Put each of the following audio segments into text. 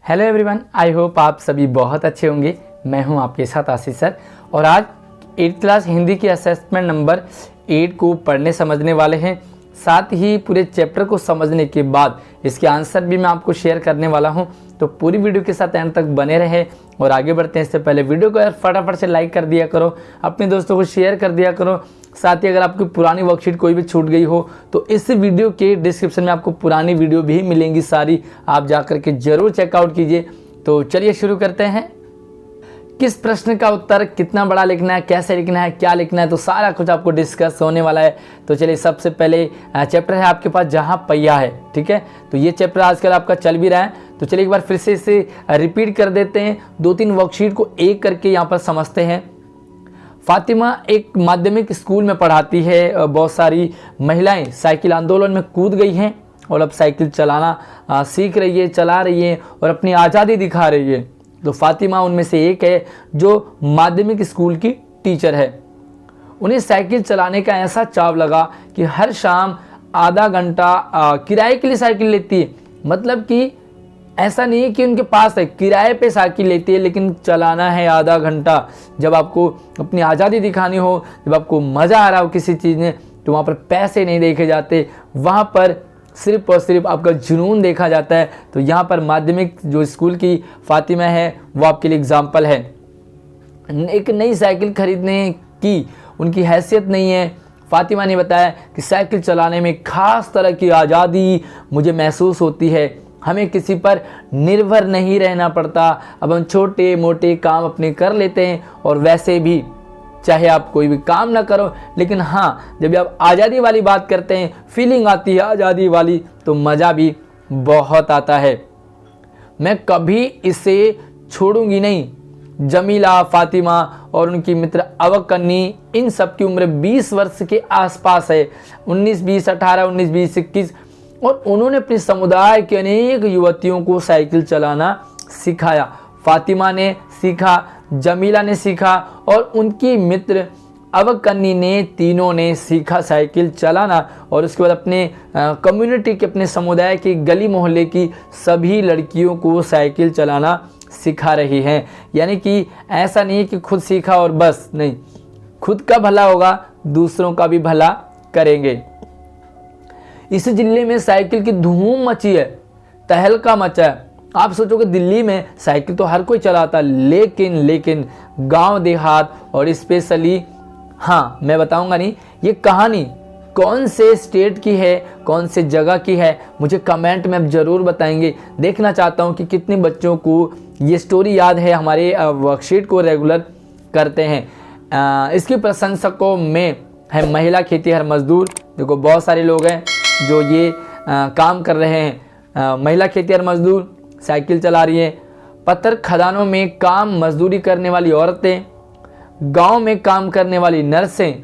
Hello everyone, I hope आप सभी बहुत अच्छे होंगे। मैं हूं आपके साथ आशीष सर और आज 8th क्लास हिंदी की असेसमेंट नंबर 8 को पढ़ने समझने वाले हैं। साथ ही पूरे चैप्टर को समझने के बाद इसके आंसर भी मैं आपको शेयर करने वाला हूं, तो पूरी वीडियो के साथ एंड तक बने रहे। और आगे बढ़ते हैं इससे पहले वीडियो को यार फटाफट से लाइक कर दिया करो, अपने दोस्तों को शेयर कर दिया करो। साथ ही अगर आपकी पुरानी वर्कशीट कोई भी छूट गई हो तो इस वीडियो के डिस्क्रिप्शन में आपको पुरानी वीडियो भी मिलेंगी सारी, आप जा कर के जरूर चेकआउट कीजिए। तो चलिए शुरू करते हैं। किस प्रश्न का उत्तर कितना बड़ा लिखना है, कैसे लिखना है, क्या लिखना है, तो सारा कुछ आपको डिस्कस होने वाला है। तो चलिए सबसे पहले चैप्टर है आपके पास जहां पहिया है, ठीक है। तो ये चैप्टर आजकल आपका चल भी रहा है, तो चलिए एक बार फिर से इसे रिपीट कर देते हैं। 2-3 वर्कशीट को एक करके यहाँ पर समझते हैं। फातिमा एक माध्यमिक स्कूल में पढ़ाती है। बहुत सारी महिलाएं साइकिल आंदोलन में कूद गई हैं और अब साइकिल चलाना सीख रही है, चला रही है और अपनी आज़ादी दिखा रही है। तो फातिमा उनमें से एक है जो माध्यमिक स्कूल की टीचर है। उन्हें साइकिल चलाने का ऐसा चाव लगा कि हर शाम आधा घंटा किराए के लिए साइकिल लेती है। मतलब कि ऐसा नहीं है कि उनके पास है, किराए पे साइकिल लेती है, लेकिन चलाना है आधा घंटा। जब आपको अपनी आज़ादी दिखानी हो, जब आपको मज़ा आ रहा हो किसी चीज़ में, तो वहाँ पर पैसे नहीं देखे जाते, वहाँ पर सिर्फ और सिर्फ आपका जुनून देखा जाता है। तो यहाँ पर माध्यमिक जो स्कूल की फातिमा है वो आपके लिए एग्जाम्पल है। एक नई साइकिल खरीदने की उनकी हैसियत नहीं है। फातिमा ने बताया कि साइकिल चलाने में खास तरह की आज़ादी मुझे महसूस होती है, हमें किसी पर निर्भर नहीं रहना पड़ता। अब हम छोटे मोटे काम अपने कर लेते हैं और वैसे भी चाहे आप कोई भी काम ना करो, लेकिन हाँ जब आप आज़ादी वाली बात करते हैं, फीलिंग आती है आज़ादी वाली, तो मज़ा भी बहुत आता है। मैं कभी इसे छोड़ूंगी नहीं। जमीला, फातिमा और उनकी मित्र अवकन्नी, इन सब की उम्र 20 वर्ष के आसपास है। 19, 20, 18, 19, 20, 21, और उन्होंने अपने समुदाय के अनेक युवतियों को साइकिल चलाना सिखाया। फातिमा ने सीखा, जमीला ने सीखा और उनकी मित्र अवकन्नी ने, तीनों ने सीखा साइकिल चलाना। और उसके बाद अपने कम्युनिटी के, अपने समुदाय की, गली मोहल्ले की सभी लड़कियों को साइकिल चलाना सिखा रही हैं। यानी कि ऐसा नहीं है कि खुद सीखा और बस, नहीं, खुद का भला होगा, दूसरों का भी भला करेंगे। इस जिले में साइकिल की धूम मची है, तहलका मचा है। आप सोचोगे दिल्ली में साइकिल तो हर कोई चलाता, लेकिन गांव देहात और स्पेशली, हाँ मैं बताऊंगा नहीं ये कहानी कौन से स्टेट की है, कौन से जगह की है, मुझे कमेंट में आप ज़रूर बताएंगे। देखना चाहता हूँ कि कितने बच्चों को ये स्टोरी याद है, हमारे वर्कशीट को रेगुलर करते हैं। इसकी प्रशंसकों में है महिला खेतीहर मजदूर। देखो बहुत सारे लोग हैं जो ये काम कर रहे हैं। महिला खेतीहर मजदूर साइकिल चला रही है। पत्थर खदानों में काम मजदूरी करने वाली औरतें, गांव में काम करने वाली नर्सें,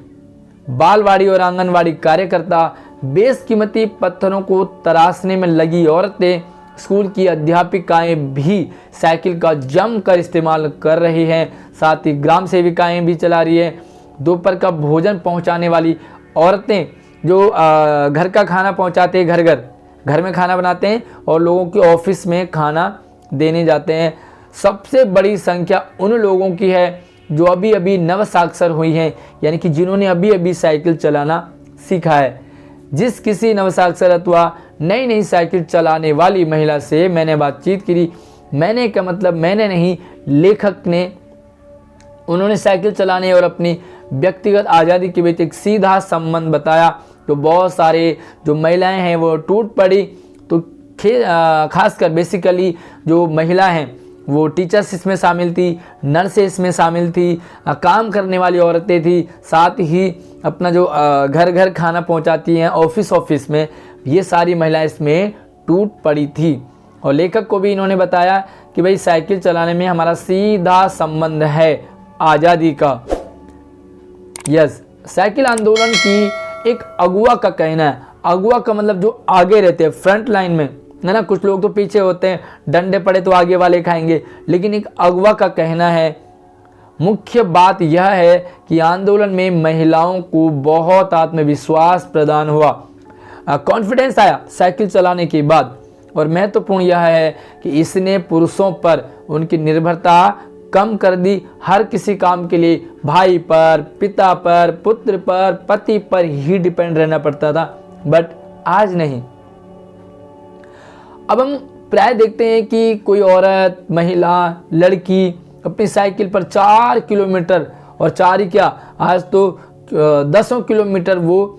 बालवाड़ी और आंगनवाड़ी कार्यकर्ता, बेशकीमती पत्थरों को तराशने में लगी औरतें, स्कूल की अध्यापिकाएं भी साइकिल का जमकर इस्तेमाल कर रही हैं। साथ ही ग्राम सेविकाएं भी चला रही है। दोपहर का भोजन पहुंचाने वाली औरतें जो घर का खाना पहुंचाते हैं, घर में खाना बनाते हैं और लोगों के ऑफिस में खाना देने जाते हैं। सबसे बड़ी संख्या उन लोगों की है जो अभी अभी नव साक्षर हुई हैं, यानी कि जिन्होंने अभी अभी साइकिल चलाना सीखा है। जिस किसी नवसाक्षर अथवा नई नई साइकिल चलाने वाली महिला से मैंने बातचीत की, मैंने का मतलब मैंने नहीं, लेखक ने, उन्होंने साइकिल चलाने और अपनी व्यक्तिगत आज़ादी के बीच एक सीधा संबंध बताया। तो बहुत सारे जो महिलाएं हैं वो टूट पड़ी। तो खासकर बेसिकली जो महिला हैं वो टीचर्स इसमें शामिल थी, नर्सें इसमें शामिल थी, काम करने वाली औरतें थी, साथ ही अपना जो घर घर खाना पहुंचाती हैं ऑफिस में, ये सारी महिलाएं इसमें टूट पड़ी थी। और लेखक को भी इन्होंने बताया कि भाई साइकिल चलाने में हमारा सीधा संबंध है आज़ादी का। यस, साइकिल आंदोलन की एक अगुआ का कहना है। अगुआ का मतलब जो आगे रहते हैं, फ्रंट लाइन में, है ना। कुछ लोग तो पीछे होते हैं, डंडे पड़े तो आगे वाले खाएंगे, लेकिन एक अगुआ का कहना है, मुख्य बात यह है कि आंदोलन में महिलाओं को बहुत आत्मविश्वास प्रदान हुआ, कॉन्फिडेंस आया साइकिल चलाने के बाद। और महत्वपूर्ण यह है कि इसने पुरुषों पर उनकी निर्भरता कम कर दी। हर किसी काम के लिए भाई पर, पिता पर, पुत्र पर, पति पर ही डिपेंड रहना पड़ता था, बट आज नहीं। अब हम प्राय देखते हैं कि कोई औरत, महिला, लड़की अपनी साइकिल पर 4 किलोमीटर, और 4 ही क्या, आज तो 10 किलोमीटर वो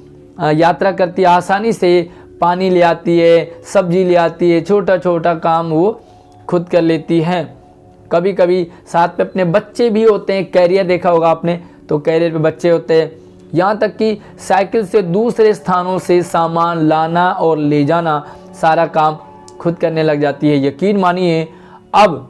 यात्रा करती है, आसानी से पानी ले आती है, सब्जी ले आती है, छोटा छोटा काम वो खुद कर लेती है। कभी कभी साथ में अपने बच्चे भी होते हैं, कैरियर देखा होगा आपने, तो कैरियर पे बच्चे होते हैं। यहाँ तक कि साइकिल से दूसरे स्थानों से सामान लाना और ले जाना, सारा काम खुद करने लग जाती है। यकीन मानिए, अब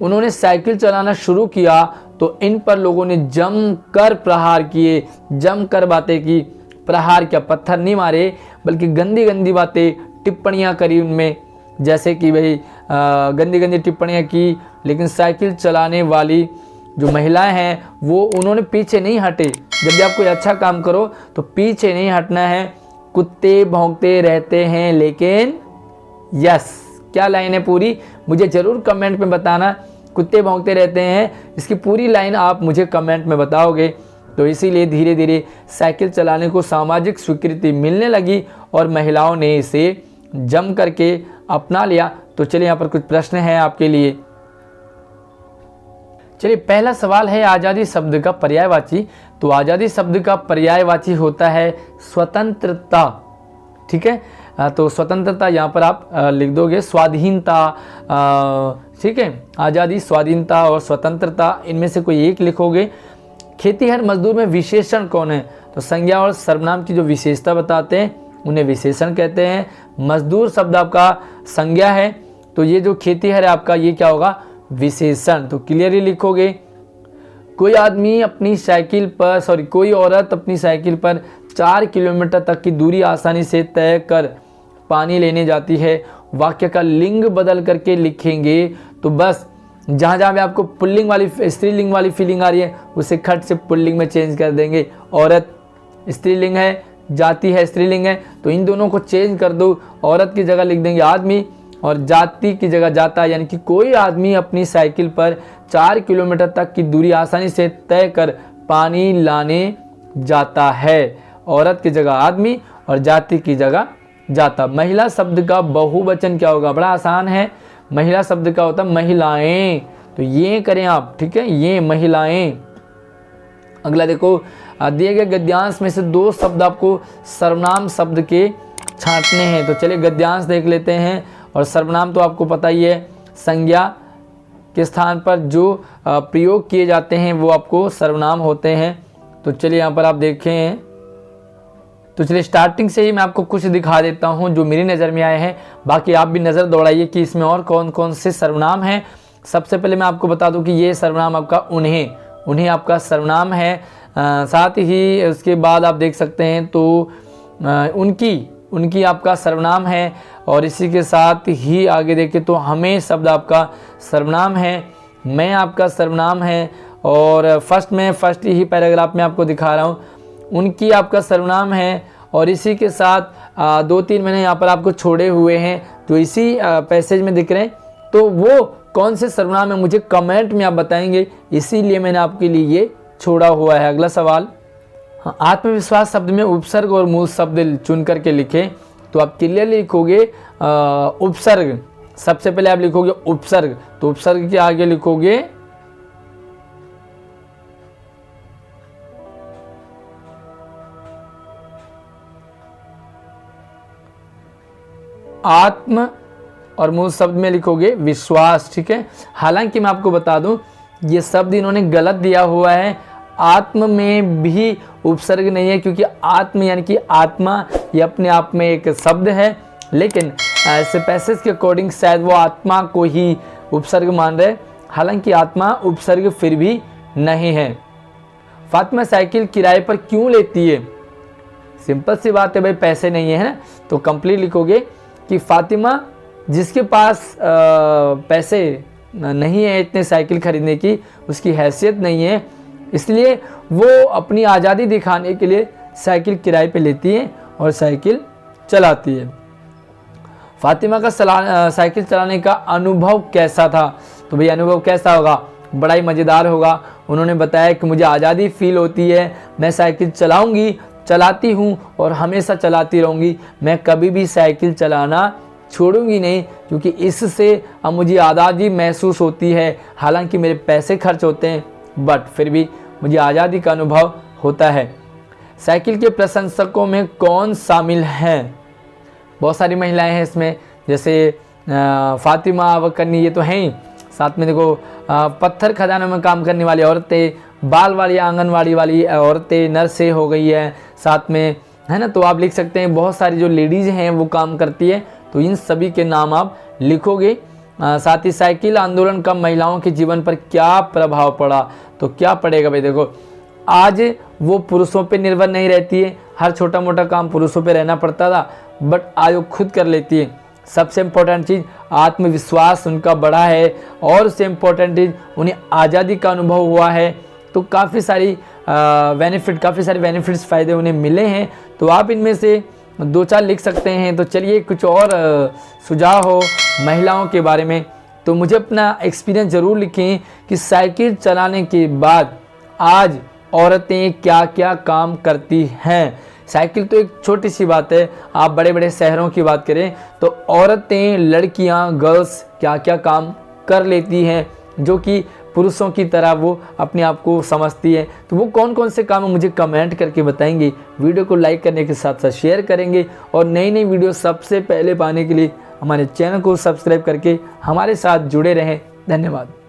उन्होंने साइकिल चलाना शुरू किया तो इन पर लोगों ने जमकर प्रहार किए, जमकर बातें की। प्रहार क्या, पत्थर नहीं मारे, बल्कि गंदी गंदी बातें, टिप्पणियां करी उनमें, जैसे कि भाई गंदी गंदी टिप्पणियां की। लेकिन साइकिल चलाने वाली जो महिलाएं हैं वो उन्होंने पीछे नहीं हटे। जब भी आप कोई अच्छा काम करो तो पीछे नहीं हटना है। कुत्ते भौंकते रहते हैं लेकिन, यस, क्या लाइन है पूरी, मुझे ज़रूर कमेंट में बताना। कुत्ते भौंकते रहते हैं, इसकी पूरी लाइन आप मुझे कमेंट में बताओगे। तो इसीलिए धीरे धीरे साइकिल चलाने को सामाजिक स्वीकृति मिलने लगी और महिलाओं ने इसे जम करके अपना लिया। तो चलिए यहाँ पर कुछ प्रश्न हैं आपके लिए। चलिए, पहला सवाल है आज़ादी शब्द का पर्यायवाची। तो आज़ादी शब्द का पर्यायवाची होता है स्वतंत्रता। ठीक है, तो स्वतंत्रता यहाँ पर आप लिख दोगे स्वाधीनता। ठीक है, आज़ादी, स्वाधीनता और स्वतंत्रता, इनमें से कोई एक लिखोगे। खेतीहर मजदूर में विशेषण कौन है? तो संज्ञा और सर्वनाम की जो विशेषता बताते हैं उन्हें विशेषण कहते हैं। मजदूर शब्द आपका संज्ञा है, तो ये जो खेतीहर है आपका, ये क्या होगा, विशेषण। तो क्लियरली लिखोगे। कोई आदमी अपनी साइकिल पर, कोई औरत अपनी साइकिल पर 4 किलोमीटर तक की दूरी आसानी से तय कर पानी लेने जाती है। वाक्य का लिंग बदल करके लिखेंगे, तो बस जहाँ जहाँ भी आपको पुल्लिंग वाली, स्त्रीलिंग वाली फीलिंग आ रही है, उसे खट से पुल्लिंग में चेंज कर देंगे। औरत स्त्रीलिंग है, जाति है स्त्रीलिंग है, तो इन दोनों को चेंज कर दो। औरत की जगह लिख देंगे आदमी, और जाति की जगह जाता, यानी कि कोई आदमी अपनी साइकिल पर 4 किलोमीटर तक की दूरी आसानी से तय कर पानी लाने जाता है। औरत की जगह आदमी और जाति की जगह जाता। महिला शब्द का बहुवचन क्या होगा? बड़ा आसान है। महिला शब्द का होता है महिलाएं, तो ये करें आप। ठीक है, ये महिलाएं। अगला देखो, दिए गए गद्यांश में से 2 शब्द आपको सर्वनाम शब्द के छांटने हैं। तो चलिए गद्यांश देख लेते हैं। और सर्वनाम तो आपको पता ही है, संज्ञा के स्थान पर जो प्रयोग किए जाते हैं वो आपको सर्वनाम होते हैं। तो चलिए यहाँ पर आप देखें, तो चलिए स्टार्टिंग से ही मैं आपको कुछ दिखा देता हूँ जो मेरी नज़र में आए हैं। बाकी आप भी नज़र दौड़ाइए कि इसमें और कौन कौन से सर्वनाम हैं। सबसे पहले मैं आपको बता दूं कि ये सर्वनाम आपका उन्हें आपका सर्वनाम है। साथ ही उसके बाद आप देख सकते हैं तो उनकी आपका सर्वनाम है। और इसी के साथ ही आगे देखें तो हमें शब्द आपका सर्वनाम है, मैं आपका सर्वनाम है। और फर्स्ट ही पैराग्राफ में आपको दिखा रहा हूँ, उनकी आपका सर्वनाम है। और इसी के साथ 2-3 मैंने यहाँ पर आपको छोड़े हुए हैं जो इसी पैसेज में दिख रहे हैं, तो वो कौन से सर्वनाम है मुझे कमेंट में आप बताएंगे, इसीलिए मैंने आपके लिए ये छोड़ा हुआ है। अगला सवाल, हाँ, आत्मविश्वास शब्द में उपसर्ग और मूल शब्द चुन करके लिखें। तो आप क्लियरली लिखोगे उपसर्ग। सबसे पहले आप लिखोगे उपसर्ग, तो उपसर्ग के आगे लिखोगे आत्म, और मूल शब्द में लिखोगे विश्वास। ठीक है, हालांकि मैं आपको बता दूं ये शब्द इन्होंने गलत दिया हुआ है। आत्म में भी उपसर्ग नहीं है, क्योंकि आत्म यानी कि आत्मा ये अपने आप में एक शब्द है, लेकिन ऐसे पैसेज के अकॉर्डिंग शायद वो आत्मा को ही उपसर्ग मान रहे, हालांकि आत्मा उपसर्ग फिर भी नहीं है। फातिमा साइकिल किराए पर क्यों लेती है? सिंपल सी बात है भाई, पैसे नहीं है ना, तो कंप्लीट लिखोगे कि फातिमा जिसके पास पैसे नहीं है इतने साइकिल खरीदने की, उसकी हैसियत नहीं है, इसलिए वो अपनी आज़ादी दिखाने के लिए साइकिल किराए पे लेती है और साइकिल चलाती है। फातिमा का साइकिल चलाने का अनुभव कैसा था? तो भैया अनुभव कैसा होगा? बड़ा ही मज़ेदार होगा। उन्होंने बताया कि मुझे आज़ादी फील होती है, मैं साइकिल चलाती हूँ और हमेशा चलाती रहूँगी। मैं कभी भी साइकिल चलाना छोड़ूंगी नहीं, क्योंकि इससे अब मुझे आज़ादी महसूस होती है। हालांकि मेरे पैसे खर्च होते हैं, बट फिर भी मुझे आज़ादी का अनुभव होता है। साइकिल के प्रशंसकों में कौन शामिल हैं? बहुत सारी महिलाएं हैं इसमें, जैसे फातिमा वकन्नी, ये तो हैं ही। साथ में देखो पत्थर खदानों में काम करने वाली औरतें, बाल वाली आंगनवाड़ी वाली औरतें, नर्सें हो गई है साथ में, है ना। तो आप लिख सकते हैं बहुत सारी जो लेडीज़ हैं वो काम करती है, तो इन सभी के नाम आप लिखोगे। साथ ही साइकिल आंदोलन का महिलाओं के जीवन पर क्या प्रभाव पड़ा? तो क्या पड़ेगा भाई? देखो आज वो पुरुषों पे निर्भर नहीं रहती है, हर छोटा मोटा काम पुरुषों पे रहना पड़ता था, बट आज वो खुद कर लेती है। सबसे इम्पोर्टेंट चीज़ आत्मविश्वास उनका बढ़ा है, और उससे इम्पोर्टेंट चीज़ उन्हें आज़ादी का अनुभव हुआ है। तो काफ़ी सारी बेनिफिट्स फ़ायदे उन्हें मिले हैं। तो आप इनमें से 2-4 लिख सकते हैं। तो चलिए कुछ और सुझाव हो महिलाओं के बारे में, तो मुझे अपना एक्सपीरियंस ज़रूर लिखें कि साइकिल चलाने के बाद आज औरतें क्या क्या काम करती हैं। साइकिल तो एक छोटी सी बात है, आप बड़े बड़े शहरों की बात करें तो औरतें, लड़कियां, गर्ल्स क्या क्या काम कर लेती हैं, जो कि पुरुषों की तरह वो अपने आप को समझती है। तो वो कौन कौन से काम है मुझे कमेंट करके बताएंगे। वीडियो को लाइक करने के साथ साथ शेयर करेंगे, और नई नई वीडियो सबसे पहले पाने के लिए हमारे चैनल को सब्सक्राइब करके हमारे साथ जुड़े रहें। धन्यवाद।